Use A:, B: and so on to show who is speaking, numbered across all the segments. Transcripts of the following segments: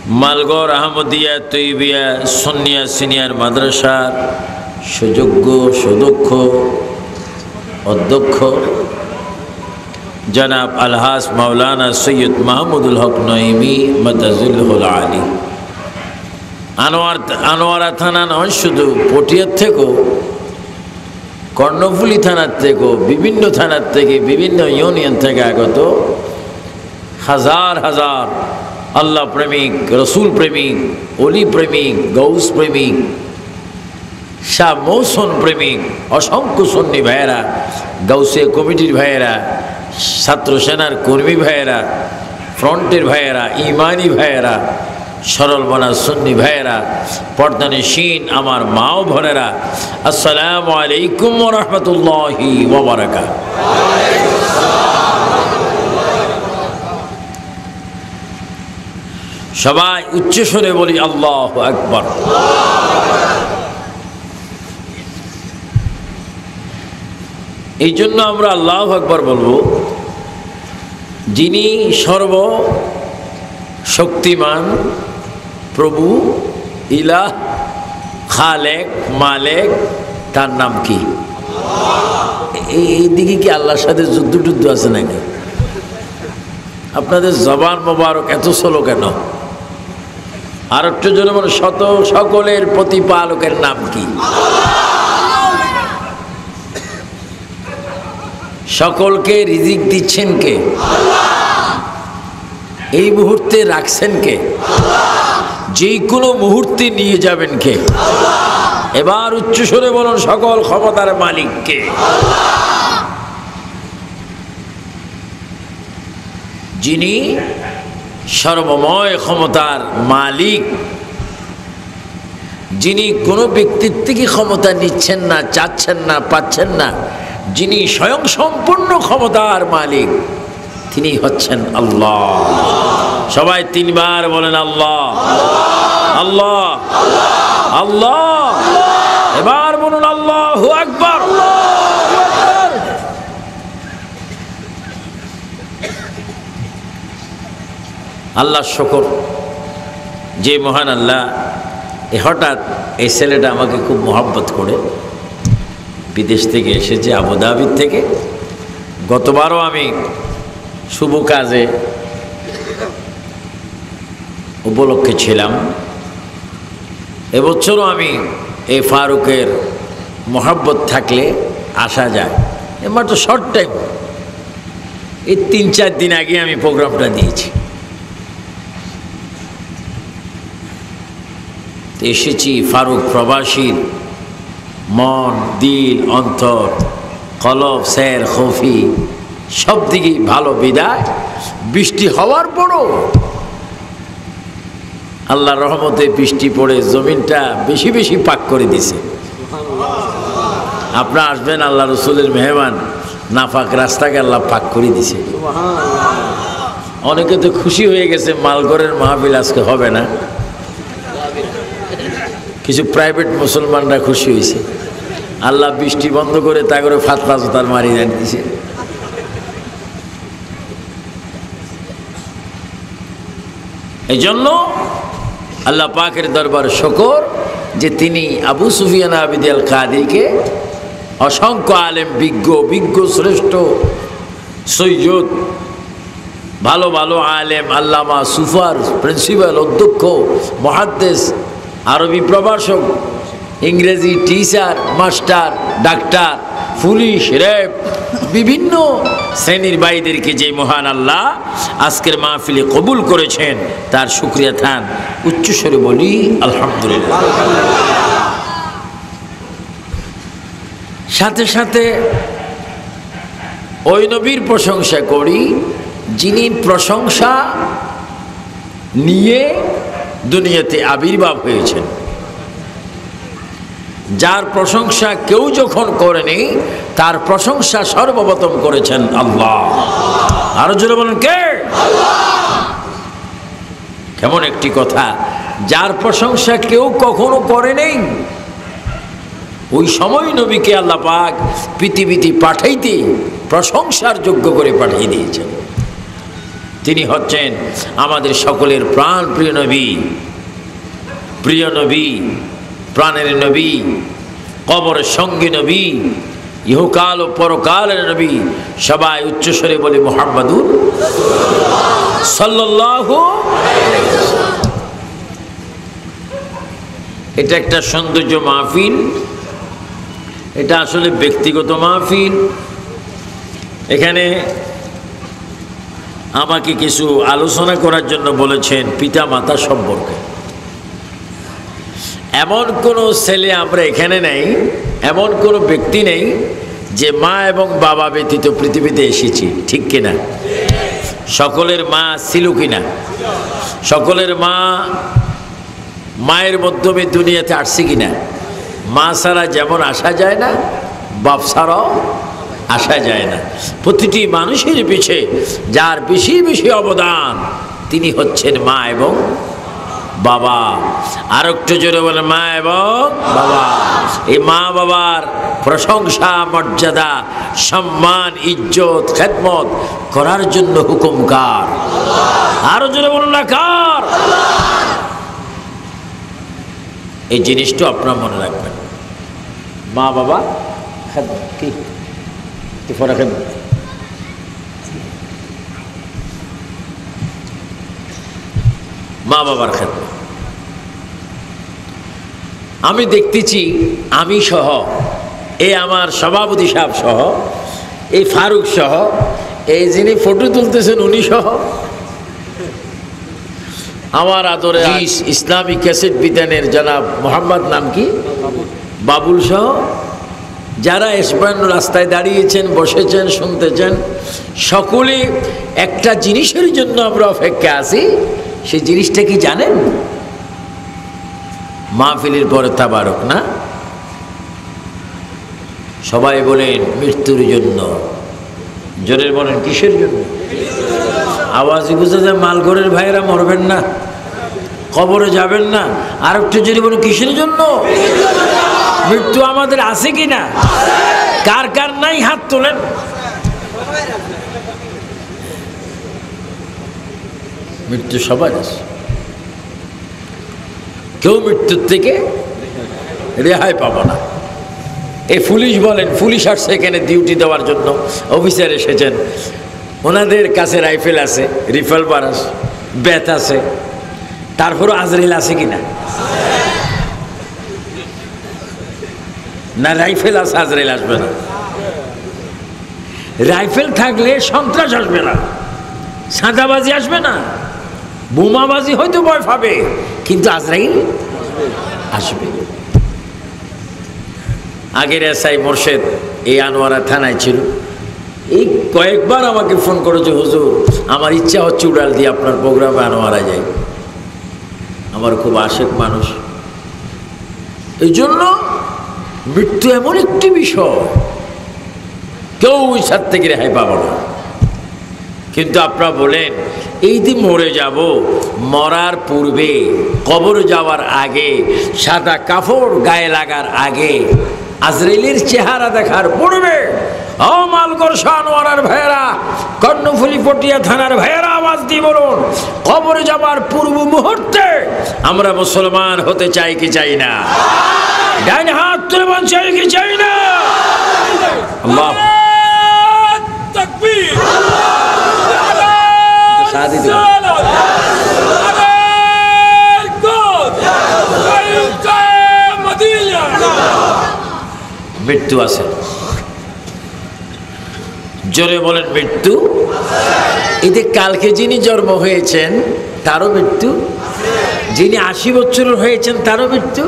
A: মালগড় Ahmadiyya তৈবিয়া Sunnia senior মাদ্রাসার সুযোগ্য সুদক্ষ অধ্যক্ষ জনাব আলহাস মাওলানা সৈয়দ মাহমুদুল হক নঈমি মাদাজিল্লাহুল আলী আনোয়ারা থানা নয়, শুধু পটিয়ার থেকেও, কর্ণফুলী থানার থেকেও, বিভিন্ন থানার থেকে, বিভিন্ন ইউনিয়ন থেকে আগত হাজার হাজার আল্লাহ প্রেমিক, রসুল প্রেমিক, অলি প্রেমিক, গৌস প্রেমিক, শাহ মৌসুম প্রেমিক, অসংখ্য সুন্নি ভাইয়েরা, গাউসে কমিটির ভাইয়েরা, ছাত্র সেনার কর্মী ভাইয়েরা, ফ্রন্টের ভাইয়েরা, ইমানি ভাইয়েরা, সরল মনা সুন্নি ভাইয়েরা, পর্দানিশীন আমার মাও বোনেরা, আসসালামু আলাইকুম ওয়া রাহমাতুল্লাহি ওয়া বারাকাতুহু। সবাই উচ্চ স্বরে বলি আল্লাহু আকবার। এই জন্য আমরা আল্লাহু আকবার বলবো, যিনি সর্ব শক্তিমান প্রভু, ইলাহ, খালেক, মালেক, তার নাম কি? এইদিকে কি আল্লাহর সাথে যুদ্ধ আছে নাকি? আপনাদের জবান মোবারক এত স্লো কেন? আর একটু জন্য বলে, শত সকলের প্রতিপালকের নাম কি? সকলকে রিজিক দিচ্ছেন কে? এই মুহূর্তে রাখছেন কে? যে কোনো মুহূর্তে নিয়ে যাবেন কে? এবার উচ্চ স্বরে বলুন, সকল ক্ষমতার মালিক কে? যিনি সর্বময় ক্ষমতার মালিক, যিনি কোনো ব্যক্তির থেকে ক্ষমতা নিচ্ছেন না, চাচ্ছেন না, পাচ্ছেন না, যিনি স্বয়ং সম্পূর্ণ ক্ষমতার মালিক, তিনি হচ্ছেন আল্লাহ। সবাই তিনবার বলেন আল্লাহ আল্লাহ আল্লাহ। এবার বলুন আল্লাহু আকবার। আল্লাহ শুকর, যে মহান আল্লাহ হঠাৎ এই ছেলেটা আমাকে খুব মহব্বত করে, বিদেশ থেকে এসেছে, আবুধাবির থেকে। গতবারও আমি শুভ কাজে উপলক্ষে ছিলাম, এবছরও আমি এই ফারুকের মহব্বত থাকলে আসা যায়। মাত্র শর্ট টাইম, এই 3-4 দিন আগে আমি প্রোগ্রামটা দিয়েছি। এসেছি ফারুক প্রবাসীর মন, দিল, অন্তর, কলব, সের, খফি সব দিকেই ভালো বিদায়। বৃষ্টি হওয়ার পরও আল্লাহর রহমতে বৃষ্টি পড়ে জমিনটা বেশি বেশি পাক করে দিছে। আপনারা আসবেন, আল্লাহ রসুলের মেহমান, নাফাক রাস্তাকে আল্লাহ পাক করে দিছে। অনেকে তো খুশি হয়ে গেছে, মালগড়ের মাহফিল আজকে হবে না। কিছু প্রাইভেট মুসলমানরা খুশি হয়েছে, আল্লাহ বৃষ্টি বন্ধ করে তা করে ফাতফা জোতার মারি দিছে। এই জন্য আল্লাহ পাকের দরবার শুকর যে তিনি আবু সুফিয়ান আবিদ আল কাদিকে অসংখ্য আলেম, বিজ্ঞ শ্রেষ্ঠ সৈয়দ, ভালো ভালো আলেম, আল্লামা, সুফার, প্রিন্সিপাল, অধ্যক্ষ, মুহাদ্দিস, আরবি প্রভাষক, ইংরেজি teacher, master, doctor, police, RAB, বিভিন্ন শ্রেণীর ভাইদেরকে যে মহান আল্লাহ আজকের মাহফিলে কবুল করেছেন, তার শুকরিয়া থান উচ্চস্বরে বলি আলহামদুলিল্লাহ। সাথে সাথে ওই নবীর প্রশংসা করি যিনি প্রশংসা নিয়ে দুনিয়াতে আবির্ভাব হয়েছেন, যার প্রশংসা কেউ যখন করেনি তার প্রশংসা সর্বপ্রথম করেছেন আল্লাহ। আরো জোরে বলেন কে? কেমন একটি কথা, যার প্রশংসা কেউ কখনো করেনি, ওই সময় নবীকে আল্লাহ পাক পৃথিবীতে পাঠাইতে প্রশংসার যোগ্য করে পাঠিয়ে দিয়েছেন। তিনি হচ্ছেন আমাদের সকলের প্রাণ প্রিয় নবী, প্রাণের নবী, কবরের সঙ্গী নবী, ইহকাল ও পরকালের নবী। সবাই উচ্চস্বরে বলে মুহাম্মাদুর সাল্লাল্লাহু। এটা একটা সৌন্দর্য মাহফিল, এটা আসলে ব্যক্তিগত মাহফিল। এখানে আমাকে কিছু আলোচনা করার জন্য বলেছেন পিতা মাতা সম্পর্কে। এমন কোনো ছেলে আমরা এখানে নেই, এমন কোনো ব্যক্তি নেই যে মা এবং বাবা ব্যতীত পৃথিবীতে এসেছি, ঠিক কিনা? সকলের মা ছিল কিনা? সকলের মা মায়ের মাধ্যমে দুনিয়াতে আসছে কিনা? মা ছাড়া যেমন আসা যায় না, বাপ ছাড়াও আসা যায় না। প্রতিটি মানুষের পিছে যার বেশি বেশি অবদান তিনি হচ্ছেন মা এবং বাবা। আর একটু জোরে বলে মা এবং বাবা। এই মা বাবার প্রশংসা, মর্যাদা, সম্মান, ইজ্জত, খেদমত করার জন্য হুকুম কার? আরো জোরে বলুন না কার? এই জিনিসটা আপনারা মনে রাখবেন। মা বাবা খেদমত কি ফরক? মা বাবার খেদমত। আমি দেখতেছি, আমি সহ, এই আমার সভাপতি সাহেব সহ, এই ফারুক সহ, এই যিনি ফটো তুলতেছেন উনি সহ, আমার আদরে ইসলামী ক্যাসেট বিতানের জনাব মোহাম্মদ নাম কি বাবুল সহ যারা এসবান রাস্তায় দাঁড়িয়েছেন, বসেছেন, শুনতেছেন, সকলে একটা জিনিসের জন্য আমরা অপেক্ষা আছি। সেই জিনিসটা কি জানেন? মাহফিলের পরে তাবারক না? সবাই বলেন মৃত্যুর জন্য। জোরে বলেন কিসের জন্য? আওয়াজে বুঝে যায় মালঘরের ভাইয়েরা মরবেন না, কবরে যাবেন না। আর একটু জোরে বলেন কিসের জন্য? মৃত্যু আমাদের আছে কিনা? কার কার নাই হাত তোলেন। মৃত্যু সবার আছে, কেউ মৃত্যুর থেকে রেহাই পাবো না। এই পুলিশ বলেন, পুলিশ আসছে এখানে ডিউটি দেওয়ার জন্য, অফিসার এসেছেন, ওনাদের কাছে রাইফেল আছে, রিভলভার আছে, ব্যাট আছে, তারপরও আজরাইল আছে কিনা? না রাইফেল আছে, আজরাইল আসবে না। রাইফেল থাকলে সন্ত্রাস আসবে না, সাদাবাজি আসবে না, বোমাবাজি হয়তো ভয় পাবে, কিন্তু আজরাইল আসবে। আগের এসআই মোর্শেদ এই আনোয়ারা থানায় ছিল, এই কয়েকবার আমাকে ফোন করেছে, হুজুর আমার ইচ্ছা হচ্ছে উড়াল দিয়ে আপনার প্রোগ্রামে আনোয়ারা যাই। আমার খুব আশেক মানুষ। এই জন্য মৃত্যু এমন একটি বিষয়, কেউ ইচ্ছার থেকে রেহাই পাবো না। কিন্তু আপনারা বলেন এই যে মরে যাব, মরার পূর্বে, কবর যাওয়ার আগে, সাদা কাপড় গায়ে লাগার আগে আজরাইলের চেহারা দেখার পূর্বে, ও মালগড় শাহওয়ারার ভাইয়েরা, কর্ণফুলী পটিয়া থানার ভাইয়েরা, আওয়াজ দিয়ে বলুন, কবরে যাবার পূর্ব মুহূর্তে আমরা মুসলমান হতে চাই কি চাই না? ডান হাত তুলে বলুন, চাই কি চাই না? আল্লাহ তাকবীর। মৃত্যু আছে, জোরে বলেন মৃত্যু। এতে কালকে যিনি জন্ম হয়েছেন তারও মৃত্যু, যিনি 80 বছরের হয়েছেন তারও মৃত্যু,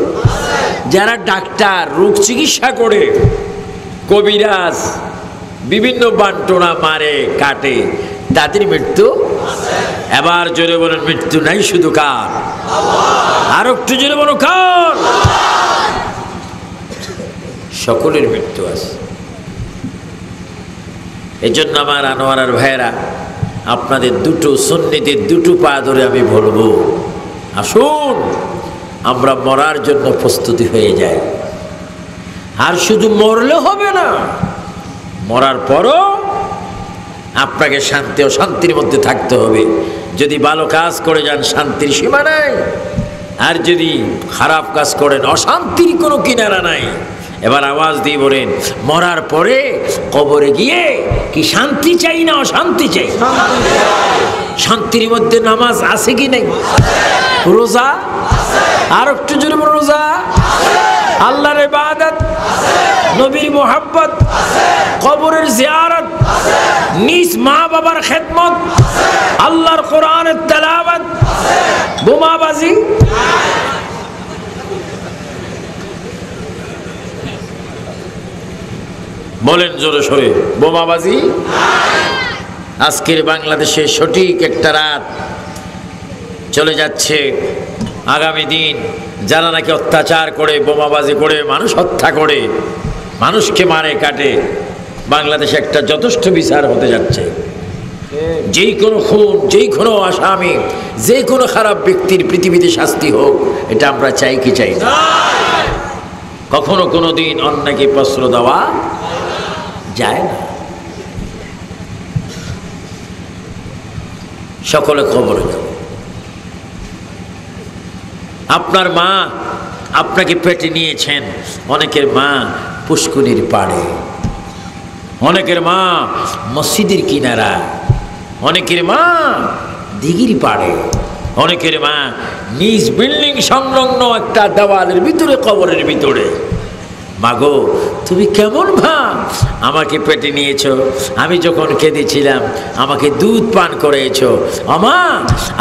A: যারা ডাক্তার রোগ চিকিৎসা করে, কবিরাজ বিভিন্ন বান্টনা মারে কাটে, তাদের মৃত্যু। এবার জোরে বলেন মৃত্যু নাই শুধু কার? আর একটু জোরে বলো কার? সকলের মৃত্যু আছে। এই জন্য আমার আনোয়ারার ভাইয়েরা, আপনাদের দুটো সুন্নিদের দুটো পা ধরে আমি বলবো, আসুন আমরা মরার জন্য প্রস্তুতি হয়ে যাই। আর শুধু মরলে হবে না, মরার পরও আপনাকে শান্তি ও শান্তির মধ্যে থাকতে হবে। যদি ভালো কাজ করে যান শান্তির সীমা নাই, আর যদি খারাপ কাজ করেন অশান্তির কোনো কিনারা নাই। এবার আওয়াজ দিয়ে বলেন, মরার পরে কবরে গিয়ে কি শান্তি চাই না অশান্তি চাই? শান্তির মধ্যে নামাজ আছে কি নাই? রোজা, আর একটু জোরে বলুন, রোজা, আল্লাহর ইবাদত, নবীর মুহাব্বত, কবরের জিয়ারত, নিজ মা বাবার খেদমত, আল্লাহর কোরআনের তেলাওয়াত, বোমাবাজি। বলেন জোরে সরে, বোমাবাজি। আজকের বাংলাদেশে সঠিক একটা রাত চলে যাচ্ছে। আগামী দিন যারা নাকি অত্যাচার করে, বোমাবাজি করে, মানুষ হত্যা করে, মানুষকে মারে কাটে, বাংলাদেশে একটা যথেষ্ট বিচার হতে যাচ্ছে। যেই কোনো খুন, যেই কোনো আসামি, যে কোনো খারাপ ব্যক্তির পৃথিবীতে শাস্তি হোক, এটা আমরা চাই কি চাই না? কখনো কোনো দিন অন্যকে প্রশ্রয় দেওয়া যায় না। সকলে কবরে যাব। আপনার মা আপনাকে পেটে নিয়েছেন, অনেকের মা পুষ্করির পাড়ে, অনেকের মা মসজিদের কিনারা, অনেকের মা দিঘির পাড়ে, অনেকের মা নিজ বিল্ডিং সংলগ্ন একটা দেওয়ালের ভিতরে, কবরের ভিতরে। মাগো, তুমি কেমন মা? আমাকে পেটে নিয়েছো, আমি যখন কেঁদেছিলাম আমাকে দুধ পান করেছো, আমা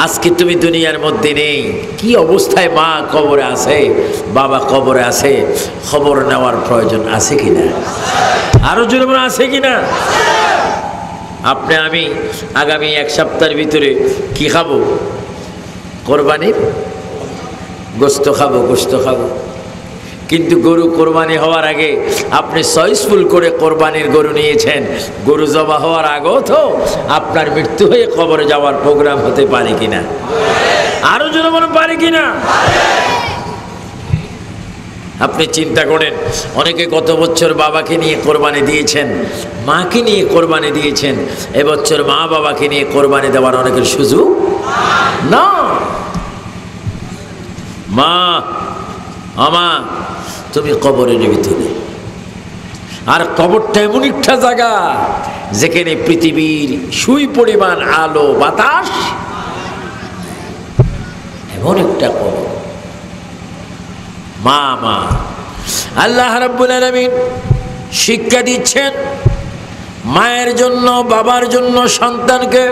A: আজকে তুমি দুনিয়ার মধ্যে নেই। কি অবস্থায় মা কবরে আছে, বাবা কবরে আছে, খবর নেওয়ার প্রয়োজন আছে কিনা? আরো জোরে বলে, আছে কিনা? আপনি আমি আগামী এক সপ্তাহের ভিতরে কি খাবো? কোরবানির গোস্ত খাবো, গোস্ত খাবো। কিন্তু গরু কোরবানি হওয়ার আগে আপনি চয়েসফুল করে কোরবানির গরু নিয়েছেন, গরু জবা হওয়ার আগেও তো আপনার মৃত্যু হয়ে কবরে যাওয়ার প্রোগ্রাম হতে পারে কিনা? আরো জোরে বলুন, পারে কিনা? আপনি চিন্তা করেন, অনেকে গত বছর বাবাকে নিয়ে কোরবানি দিয়েছেন, মাকে নিয়ে কোরবানি দিয়েছেন, এবছর মা বাবাকে নিয়ে কোরবানি দেওয়ার অনেকের সুযোগ না। মা, আমা তুমি কবরের ভিতরে, আর কবরটা এমন একটা জায়গা যেখানে পৃথিবীর সুই পরিমাণ আলো বাতাস, এমন একটা কবর। মা, মা আল্লাহ রাব্বুল আলামিন শিক্ষা দিচ্ছেন মায়ের জন্য, বাবার জন্য সন্তানকে।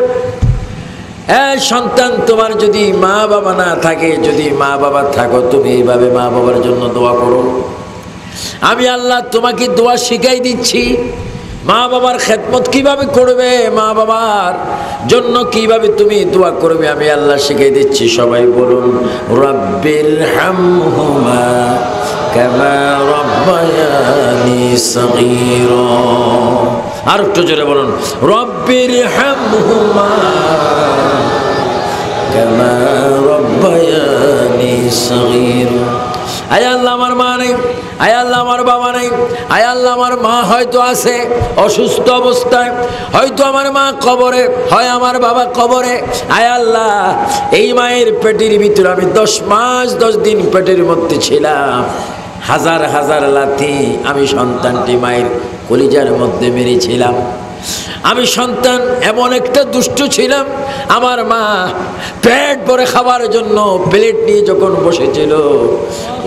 A: সন্তান, তোমার যদি মা বাবা না থাকে, যদি মা বাবা থাকো, তুমি এইভাবে মা বাবার জন্য দোয়া করো। আমি আল্লাহ তোমাকে দোয়া শিখাই দিচ্ছি, মা বাবার খেদমত কিভাবে করবে, মা বাবার জন্য কিভাবে তুমি দোয়া করবে, আমি আল্লাহ শিখাই দিচ্ছি। সবাই বলুন, রব্বির হামহুমা কামা রব্বায়ানি সগীরা। আর একটু জোরে বলুন, রব্বির হামহুমা কামা রব্বায়ানি সগীরা। আয় আল্লাহ, আমার মা নেই, আয় আল্লাহ আমার বাবা নেই, আয় আল্লাহ আমার মা হয়তো আছে অসুস্থ অবস্থায়, হয়তো আমার মা কবরে, হয় আমার বাবা কবরে। আয় আল্লাহ, এই মায়ের পেটের ভিতরে আমি 10 মাস 10 দিন পেটের মধ্যে ছিলাম, হাজার হাজার লাথি আমি সন্তানটি মায়ের কলিজার মধ্যে মেরেছিলাম। আমি সন্তান এমন একটা দুষ্ট ছিলাম, আমার মা পেট ভরে খাবার জন্য প্লেট নিয়ে যখন বসেছিল,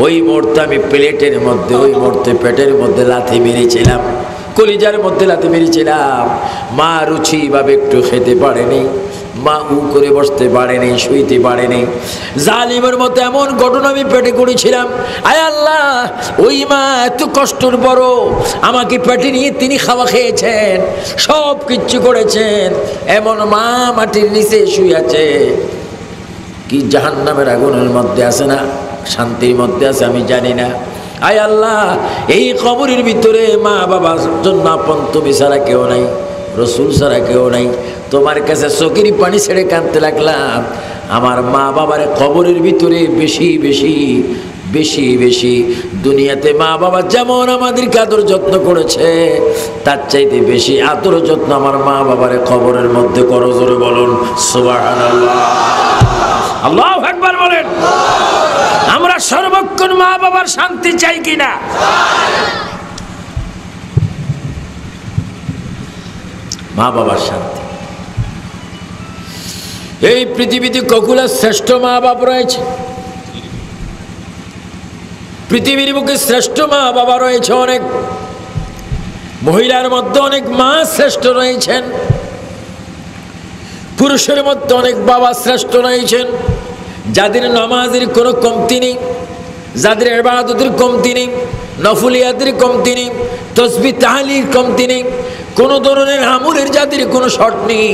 A: ওই মুহূর্তে আমি প্লেটের মধ্যে, ওই মুহূর্তে পেটের মধ্যে লাথি মেরেছিলাম, কলিজার মধ্যে লাথি মেরেছিলাম। মা রুচিভাবে একটু খেতে পারেনি, মা করে বসতে পারেনি, শুইতে পারেনি। জালিমের মতো এমন ঘটনা আমি পেটে করেছিলাম। আয় আল্লাহ, ওই মা এত কষ্টর বড়, আমাকে পেটে নিয়ে তিনি খাওয়া খেয়েছেন, সব কিচ্ছু করেছেন, এমন মা মাটির নিচে শুয়ে আছে। কি জাহান্নামের আগুনের মধ্যে আছে না শান্তির মধ্যে আছে আমি জানি না। আয় আল্লাহ, এই কবরের ভিতরে মা বাবার জন্য আপন তুমি ছাড়া কেউ নাই, রসুল ছাড়া কেউ নাই। তোমার কাছে চোখের পানি ছেড়ে কাঁদতে লাগলাম, আমার মা বাবার কবরের ভিতরে বেশি বেশি বেশি বেশি। দুনিয়াতে মা বাবা যেমন আমাদেরকে আদর যত্ন করেছে, তার চাইতে বেশি আদর যত্ন আমার মা বাবারে কবরের মধ্যে করো। জোরে বলুন সুবহানাল্লাহ, আল্লাহু আকবার বলেন। আমরা সর্বক্ষণ মা বাবার শান্তি চাই কিনা? মা বাবার শান্তি। এই পৃথিবীতে কগুলা শ্রেষ্ঠ মা বাবা রয়েছে? পৃথিবীর বুকে শ্রেষ্ঠ মা বাবা রয়েছে অনেক। মহিলার মধ্যে অনেক মা শ্রেষ্ঠ রয়েছেন, পুরুষের মধ্যে অনেক বাবা শ্রেষ্ঠ রয়েছেন, যাদের নামাজের কোনো কমতি নেই, যাদের ইবাদতের কমতি নেই, নফলিয়াতের কমতি নেই, তাসবিহ তাহলিল কমতি নেই, কোনো ধরনের আমলের যাদের কোনো শর্ট নেই,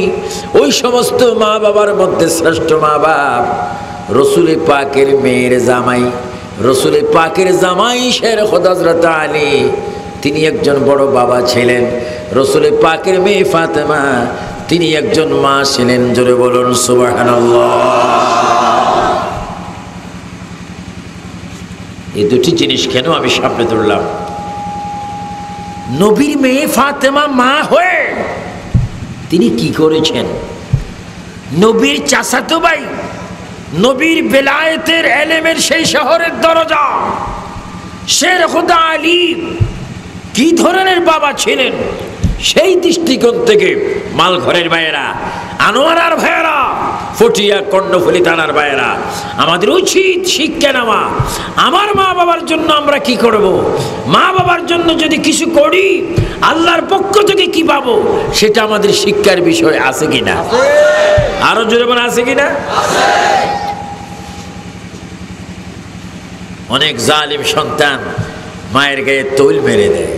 A: ওই সমস্ত মা বাবার মধ্যে শ্রেষ্ঠ মা বাপ রসুল পাকের মেয়ের জামাই, রসুল পাকের জামাই শের খোদা হযরত আলী, তিনি একজন বড় বাবা ছিলেন। রসুল পাকের মেয়ে ফাতেমা, তিনি একজন মা ছিলেন। জোরে বলুন সুবহানাল্লাহ। এই দুটি জিনিস কেন আমি সামনে ধরলাম? নবীর মেয়ে ফাতেমা মা হয়ে তিনি কি করেছেন? নবীর চাচাতো ভাই, নবীর বেলায়েতের এলেমের সেই শহরের দরজা শের খোদা আলী কি ধরনের বাবা ছিলেন, সেই দৃষ্টিকোণ থেকে মালঘরের ভাইয়েরা, আনোয়ারার ভাইয়েরা, ফটিয়া কর্ণফুলী থানার ভাইয়েরা, আমাদের উচিত শিক্ষা নেওয়া। আমার মা বাবার জন্য আমরা কি করব? মা বাবার জন্য যদি কিছু করি আল্লাহর পক্ষ থেকে কি পাবো, সেটা আমাদের শিক্ষার বিষয় আছে কিনা? আরো জোরে বলেন আছে কিনা? অনেক জালিম সন্তান মায়ের গায়ে তৈল মেরে দেয়,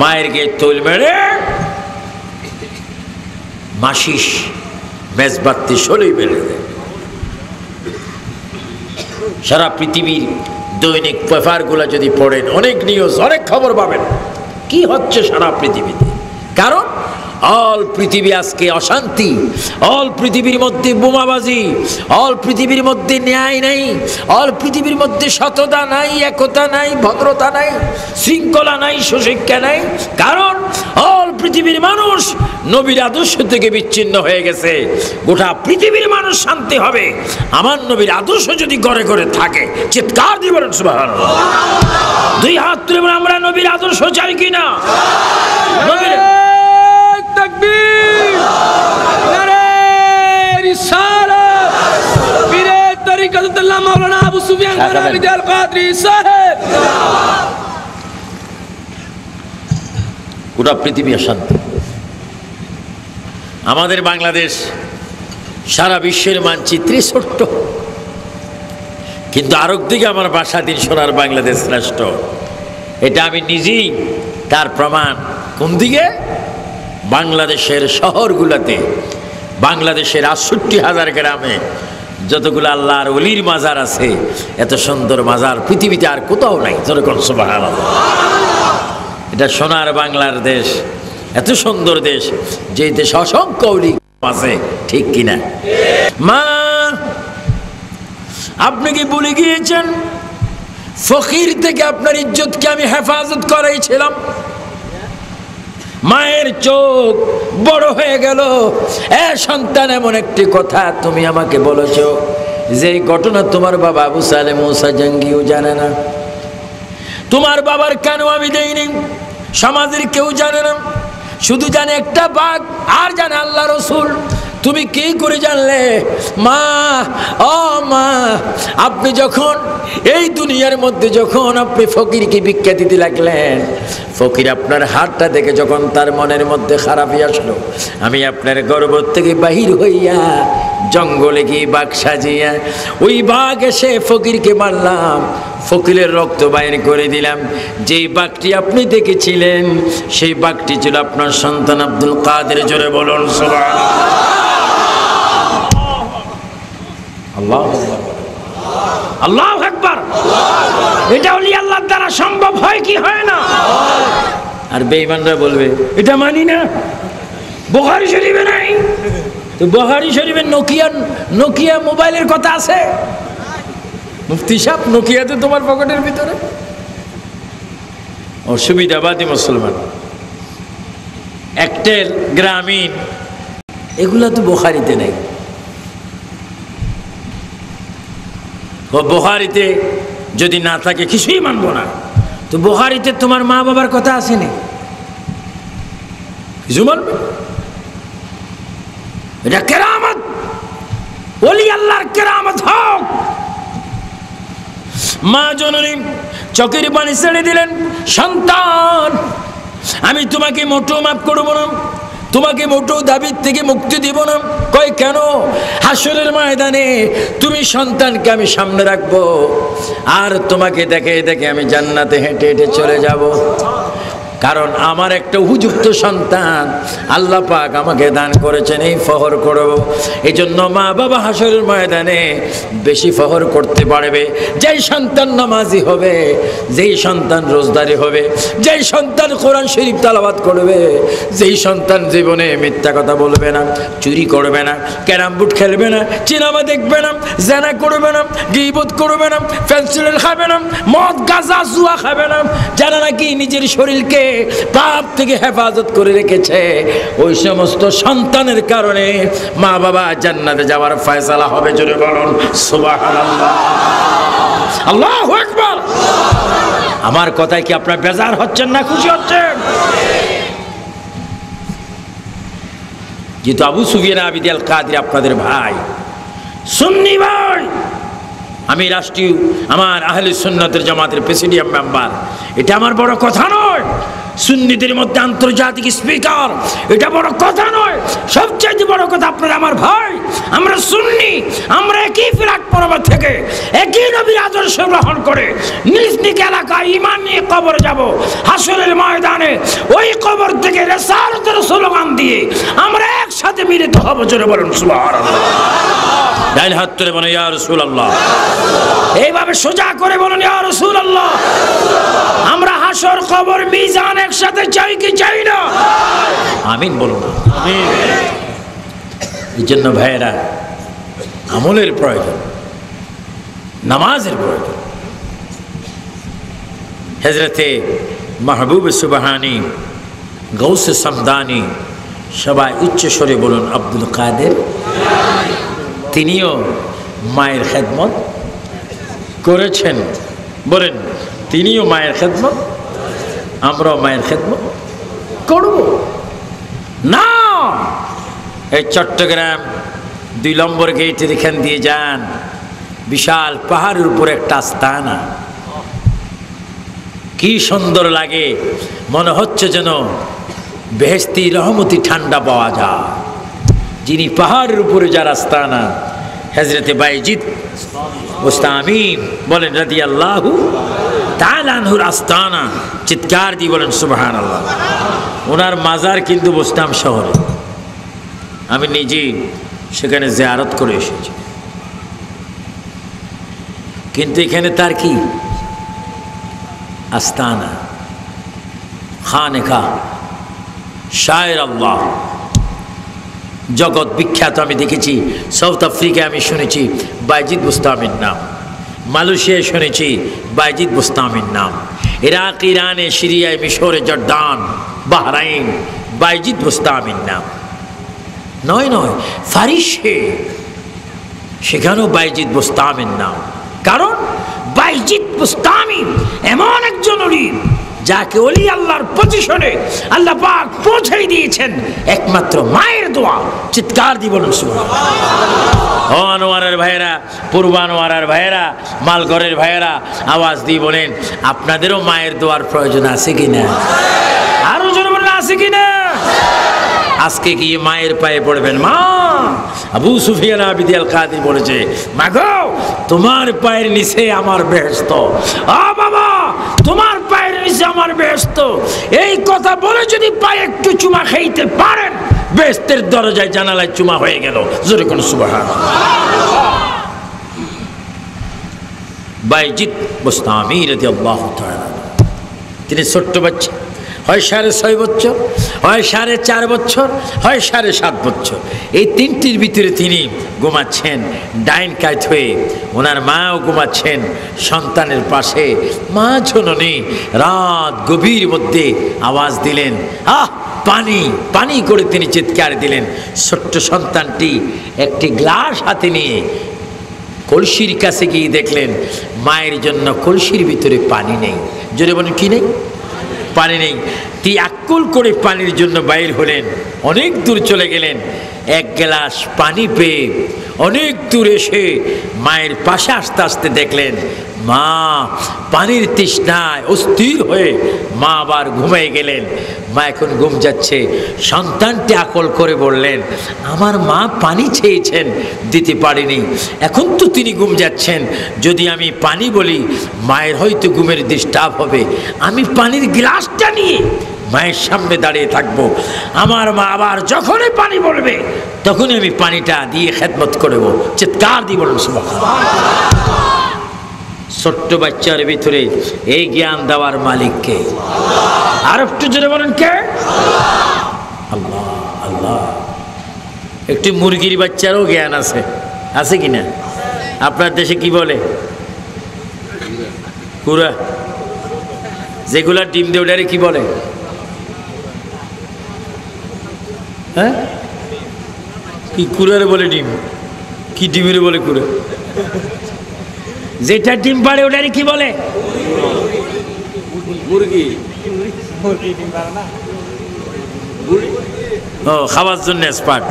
A: মায়ের গায়ে তৈল মেরে মাসিস মেজবাতি শরীর মেরে দেয়। সারা পৃথিবীর দৈনিক পেপারগুলো যদি পড়েন, অনেক নিউজ, অনেক খবর পাবেন কি হচ্ছে সারা পৃথিবীতে। কারণ অল পৃথিবী আজকে অশান্তি, অল পৃথিবীর মধ্যে বোমাবাজি, অল পৃথিবীর মধ্যে ন্যায় নাই, অল পৃথিবীর মধ্যে সততা নাই, একতা নাই, ভদ্রতা নাই, শৃঙ্খলা নাই, সুশিক্ষা নাই। কারণ অল পৃথিবীর মানুষ নবীর আদর্শ থেকে বিচ্ছিন্ন হয়ে গেছে। গোটা পৃথিবীর মানুষ শান্তি হবে আমার নবীর আদর্শ যদি ঘরে ঘরে থাকে। চিৎকার দিয়ে বলেন সুবহানাল্লাহ। দুই হাত তুলে বলেন আমরা নবীর আদর্শ চাই কিনা? নবীর
B: তাকবীর, নারে রিসালাত, পীরে তরিকতুল্লাহ মাওলানা আবু সুফিয়ান খান আলী আল কাদরি সাহেব।
A: গোটা পৃথিবী অশান্তি। আমাদের বাংলাদেশ সারা বিশ্বের মানচিত্রে ছোট্ট, কিন্তু আরেক দিকে আমার বাসাধীন সোনার বাংলাদেশ শ্রেষ্ঠ। এটা আমি নিজেই তার প্রমাণ। কোন দিকে? বাংলাদেশের শহরগুলোতে, বাংলাদেশের ৬৮,০০০ গ্রামে যতগুলো আল্লাহর ওলির মাজার আছে, এত সুন্দর মাজার পৃথিবীতে আর কোথাও নাই। যেরকম সুবহানাল্লাহ। এটা সোনার বাংলার দেশ, এত সুন্দর দেশ, যে দেশ অসংখ্য ওলি আছে, ঠিক কিনা? মা, আপনি কি ভুলে গিয়েছেন ফকির থেকে আপনার ইজ্জতকে আমি হেফাজত করাইছিলাম? মায়ের চোখ বড় হয়ে গেল। সন্তান, এমন একটি কথা তুমি আমাকে বলেছ যে ঘটনা তোমার বাবা আবু সালেহ মুসা জঙ্গিও জানে না, তোমার বাবার কেন আমি দেইনি সমাজের কেউ জানে না, শুধু জানে একটা বাঘ আর জানে আল্লাহ রসুল। তুমি কি করে জানলে? মা, ও মা, আপনি যখন এই দুনিয়ার মধ্যে যখন আপনি ফকিরকে ভিক্ষা দিতে লাগলেন, ফকির আপনার হাতটা দেখে যখন তার মনের মধ্যে খারাপই আসলো, আমি আপনার গর্ভ থেকে বাহির হইয়া জঙ্গলে গিয়ে বাঘ সাজিয়া ওই বাঘ এসে ফকিরকে মারলাম, ফকিরের রক্ত বাইর করে দিলাম। যেই বাঘটি আপনি দেখেছিলেন সেই বাঘটি ছিল আপনার সন্তান আব্দুল কাদের। জোরে বলুন সুবহানাল্লাহ। আল্লাহু আকবার। এটা ওলি আল্লাহর দ্বারা সম্ভব হয় কি হয় না? আর বেঈমানরা বলবে এটা মানি না, বুখারী শরীফে নাই। তো বুখারী শরীফে নোকিয়া মোবাইলের কথা আছে? মুফতি সাহেব নোকিয়াতে তোমার পকেটের ভিতরে? অসুবিধাবাদী মুসলমান, একটেল, গ্রামীণ, এগুলা তো বুখারীতে নেই। বুখারীতে যদি না থাকে কিছুই মানবো না। তো বুখারীতে তোমার মা বাবার কথা আসেনি, কিছু মানবে? এটা কেরামত, ওলি আল্লাহর কেরামত হোক। মা জননী চোখের পানি ছেড়ে দিলেন, সন্তান আমি তোমাকে মোটেও মাফ করবো না, তোমাকে মোটেও দাবির থেকে মুক্তি দিব না। কয় কেন? হাসরের ময়দানে তুমি সন্তানকে আমি সামনে রাখবো, আর তোমাকে দেখে দেখে আমি জান্নাতে হেঁটে হেঁটে চলে যাব। কারণ আমার একটা উপযুক্ত সন্তান আল্লাহ পাক আমাকে দান করেছেন, এই ফখর করব। এই জন্য মা বাবা হাসরের ময়দানে বেশি ফখর করতে পারবে যেই সন্তান নামাজি হবে, যেই সন্তান রোজদারি হবে, যেই সন্তান কোরআন শরীফ তেলাওয়াত করবে, যেই সন্তান জীবনে মিথ্যা কথা বলবে না, চুরি করবে না, ক্যারাম বোর্ড খেলবে না, সিনেমা দেখবে না, জানা করবে না, গীবত করবে না, পেন্সিল খাবে না, মদ গাঁজা জুয়া খাবে না, যারা নাকি নিজের শরীরকে পাপ থেকে হেফাজত করে রেখেছে, ওই সমস্ত সন্তানের কারণে মা বাবা জান্নাতে যাওয়ার ফয়সালা হবে। জোরে বলুন সুবহানাল্লাহ, আল্লাহু আকবার। আমার কথায় কি আপনারা বেজার হচ্ছেন না খুশি হচ্ছেন? যেহেতু আবু সুফিয়ান আবিদ আল কাদরি আপনাদের ভাই, সুন্নি ভাই, আমি রাষ্ট্রীয় আমার আহলে সুন্নাতের জামাতের প্রেসিডিয়াম মেম্বার, এটা আমার বড় কথা নয়। সুন্নিদের মধ্যে আন্তর্জাতিক স্পিকার, এটা বড় কথা নয়। সবচেয়ে বড় কথা আপনারা আমার ভাই, আমরা সুন্নি, আমরা একই ফিরাক পরবর্তী থেকে একই নবীর আদর্শ গ্রহণ করে নিজ নিজ এলাকায় ঈমান নিয়ে কবর যাব। হাসরের ময়দানে ওই কবর থেকে রিসালাতের স্লোগান দিয়ে আমরা একসাথে মিলিত হব। জোরে বলুন সুবহানাল্লাহ। ডাইল হাত তুলে বলুন ইয়া রাসূলুল্লাহ। এইভাবে সোজা করে বলুন ইয়া রাসূলুল্লাহ। আমরা হাসর কবর মিজান একসাথে চাই কি চাই না? আমিন বলুন। আমিন। এই জন্য ভাইয়েরা, আমলের প্রয়োজন, নামাজের প্রয়োজন। হযরতে মাহবুব সুবহানী, গৌসে সামদানি, সবাই উচ্চ স্বরে বলুন আব্দুল কাদের। তিনিও মায়ের খেদমত করেছেন, বলেন তিনিও মায়ের খেদমত, আমরাও মায়ের খেদমত করব না। এই চট্টগ্রাম 2 নম্বর গেটের এখান দিয়ে যান, বিশাল পাহাড়ের উপর একটা আস্তানা, কি সুন্দর লাগে, মনে হচ্ছে যেন বেহেশতি রহমতি ঠান্ডা পাওয়া যায়। যিনি পাহাড়ের উপরে যার আস্তানা, হযরতে বাইজিদ বুস্তামি বলেন রাদিয়াল্লাহু তাআলা আনহুর আস্তানা, চিৎকার দিয়ে বলেন সুবহানাল্লাহ। ওনার মাজার কিন্তু বুস্তাম শহরে, আমি নিজে সেখানে জিয়ারত করে এসেছি। কিন্তু এখানে তার কি আস্তানা, খানেকা, শায়ের আল্লাহ, জগৎ বিখ্যাত। আমি দেখেছি সাউথ আফ্রিকায়, আমি শুনেছি বাইজিদ বুস্তামির নাম, মালয়েশিয়ায় শুনেছি বাইজিদ বুস্তামির নাম, ইরাক, ইরানে, সিরিয়ায়, মিশরে, জর্দান, বাহরাইন, বাইজিদ বুস্তামির নাম। নয় নয়, ফারিসে, সেখানেও বাইজিদ বুস্তামির নাম। কারণ বাইজিদ বুস্তামি এমন একজন ওলি, যাকে ওলি আল্লাহর পজিশনে আল্লাহ পাক পৌঁছে দিয়েছেন একমাত্র মায়ের দোয়া। চিৎকার দিয়ে বলুন সুবহানাল্লাহ। ও আনোয়ারের ভাইয়েরা, পূর্ব আনোয়ারের ভাইয়েরা, মালগড়ের ভাইয়েরা, আওয়াজ দিয়ে বলেন আপনাদেরও মায়ের দোয়ার প্রয়োজন আছে কিনা? আরো জোরে বলেন আছে কিনা? আজকে কি মায়ের পায়ে পড়বেন? মা, আবু সুফিয়ান আবিদ আল কাদরি বলেছে, মা গো তোমার পায়ের নিচে আমার বেহেশত, আ বাবা তোমার পায়ের নিচে আমার বেহেশত। এই কথা বলে যদি পায়ে একটু চুমা খাইতে পারেন, বেহেশতের দরজায় জানালায় চুমা হয়ে গেল। জোরে কোন সুবহানাল্লাহ। বাইজিদ বুস্তামি রাদিয়াল্লাহু তাআলা, তিনি ছোট্ট বাচ্চা, হয় 6.5 বছর, হয় 4.5 বছর, হয় 7.5 বছর, এই তিনটির ভিতরে তিনি ঘুমাচ্ছেন ডাইন কাত হয়ে, ওনার মাও ঘুমাচ্ছেন সন্তানের পাশে। মা জননী রাত গভীর মধ্যে আওয়াজ দিলেন, আহ পানি পানি করে তিনি চিৎকার দিলেন। ছোট্ট সন্তানটি একটি গ্লাস হাতে নিয়ে কলসির কাছে গিয়ে দেখলেন মায়ের জন্য কলসির ভিতরে পানি নেই। জোরে বলেন কি নেই? পানি নেই। তিনি আকুল করে পানির জন্য বাইর হলেন, অনেক দূর চলে গেলেন। এক গ্লাস পানি পেয়ে অনেক দূর এসে মায়ের পাশে আস্তে আস্তে দেখলেন মা পানির তৃষ্ণায় অস্থির হয়ে মা আবার ঘুমিয়ে গেলেন। মা এখন ঘুম যাচ্ছে। সন্তানটি আকল করে বললেন, আমার মা পানি চেয়েছেন, দিতে পারিনি, এখন তো তিনি ঘুম যাচ্ছেন, যদি আমি পানি বলি মায়ের হয়তো ঘুমের ডিস্টার্ব হবে, আমি পানির গ্লাসটা নিয়ে মায়ের সামনে দাঁড়িয়ে থাকবো। আমার মা আবার যখনই পানি বলবে তখনই আমি পানিটা দিয়ে খেদমত করব। চিৎকার দিয়ে বলুন সুবহানাল্লাহ। ছোট্ট বাচ্চার ভিতরে এই জ্ঞান দেওয়ার মালিককে, আর একটু জোরে বলেন কে? আল্লাহ আল্লাহ। একটি মুরগির বাচ্চারও জ্ঞান আছে, আছে কিনা? আপনার দেশে কি বলে? কুড়া। যেগুলা ডিম দেয় ওটারে কি বলে? হ্যাঁ, কি কুড়ারে বলে ডিম? কি ডিমের বলে কুড়া? যেটা ডিম পাড়ে ওটারে কি বলে? মুরগি। ও, খাওয়ার জন্য স্পাট।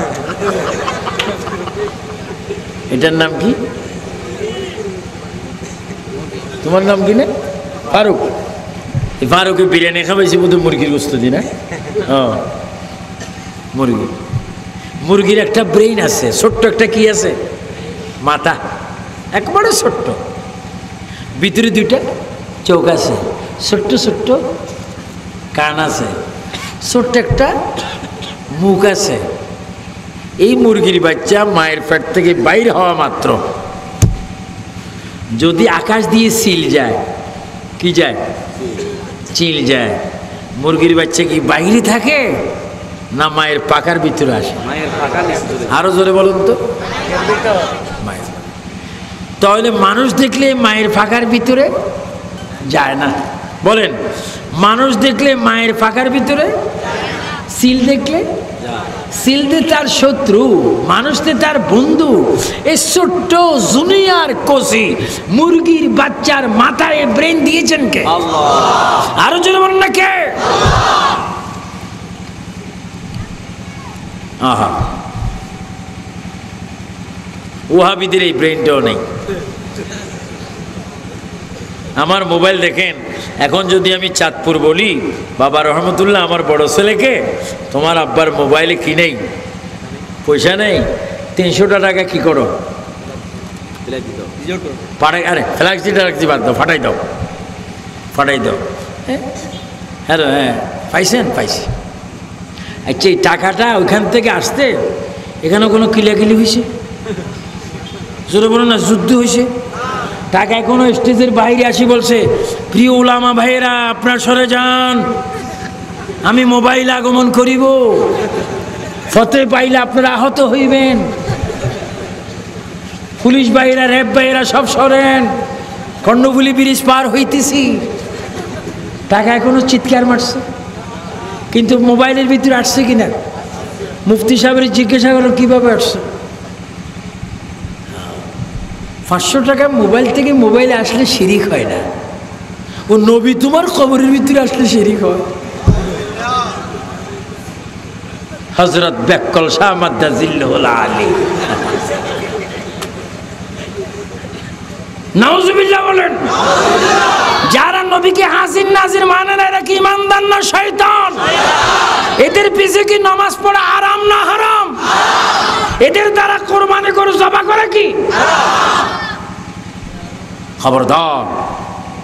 A: এটার নাম কি? তোমার নাম কি না? ফারুক। ফারুকে বিরিয়ানি খাওয়াইছি বোধ মুরগির গোস্ত দি না? ও মুরগি। মুরগির একটা ব্রেইন আছে, ছোট্ট একটা কি আছে? মাথা, একবারে ছোট্ট। ভিতরে দুইটা চোখ আছে, ছোট্ট ছোট্ট কান আছে, ছোট্ট একটা মুখ আছে। এই মুরগির বাচ্চা মায়ের পেট থেকে বাইর হওয়া মাত্র যদি আকাশ দিয়ে সিল যায়, কি যায়? চিল যায়। মুরগির বাচ্চা কি বাইরে থাকে না মায়ের পাকার ভিতরে আসে? আরো জোরে বলুন তো। মায়ের। তাহলে মানুষ দেখলে মায়ের ফাঁকার ভিতরে যায় না। বলেন, মানুষ দেখলে মায়ের ফাঁকার ভিতরে, সিল দেখলে, সিলতে তার শত্রু, মানুষতে তার বন্ধু। এই ছোট্ট জুনিয়র কোসি মুরগির বাচ্চার মাথায় ব্রেন দিয়েছেন কে? আল্লাহ। আরো জোরে বলেন না কে? আহা, ওহাবিদের এই ব্রেনটাও নেই। আমার মোবাইল দেখেন, এখন যদি আমি চাঁদপুর বলি, বাবা রহমতুল্লাহ আমার বড় ছেলেকে তোমার আব্বার মোবাইলে কি নেই, পয়সা নেই, 300 টাকা কি করো? পাঠাই। আরে ফ্ল্যাক্স দিতে রাখছি, বাদ দাও, ফাটাই দাও, ফাটাই দাও। হ্যালো, হ্যাঁ পাইছেন? পাইছি। আচ্ছা, এই টাকাটা ওইখান থেকে আসতে এখানে কোনো কিলাকিলি হয়েছে? জোরে বলো না, যুদ্ধ হয়েছে? টাকা এখনো স্টেজের বাইরে আসি বলছে, প্রিয় উলামা ভাইয়েরা আপনার সরে যান, আমি মোবাইল আগমন করিব, ফতে পাইলে আপনারা আহত হইবেন। পুলিশ ভাইয়েরা, র্যাব ভাইয়েরা সব সরেন, কর্ণফুলী ব্রিজ পার হইতেছি। টাকা এখনো চিৎকার মারছে, কিন্তু মোবাইলের ভিতরে আসছে কিনা? মুফতি সাহেবের জিজ্ঞাসা করলো কীভাবে আসছে? 500 টাকা মোবাইল থেকে মোবাইলে আসলে শিরিক হয় না, ও নবী তোমার কবরের ভিতরে আসলে শিরিক হয়। হযরত বেকল শাহ মাদ্দাজিল্লাহুল আলী, নাউজুবিল্লাহ বলেন। যারা নবীকে হাজির নাজির মানে না, এরা কি ইমানদার না শয়তান? এদের পিছে কি নামাজ পড়া হারাম না হারাম? এদের দ্বারা কোরবানি করে জবা করে কি? খবরদার।